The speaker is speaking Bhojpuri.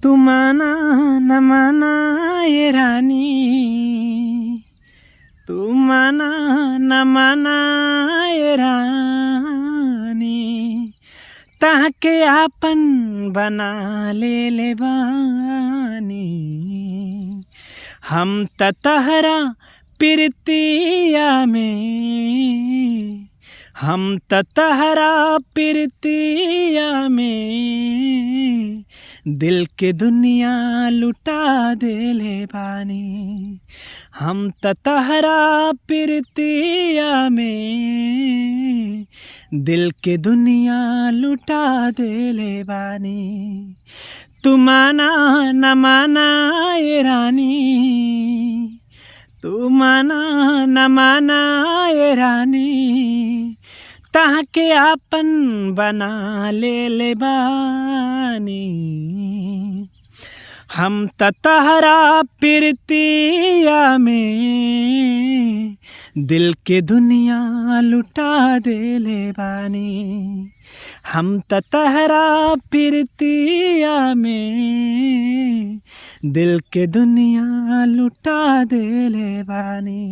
तू माना न माना ये रानी, तू माना न माना ये रानी, ताके आपन बना ले बानी। हम त तहरा प्रीतिया में, हम त तहरा प्रीतिया में दिल के दुनिया लुटा देले बानी। हम त तहरा प्रीतिया में दिल के दुनिया लुटा देले बानी। तू माना न माना ये रानी, तू माना न माना ये रानी, ताके आपन बना ले बानी। हम त तहरा प्रीतिया में दिल के दुनिया लुटा देले बानी। हम त तहरा प्रीतिया में दिल के दुनिया लुटा देले बानी।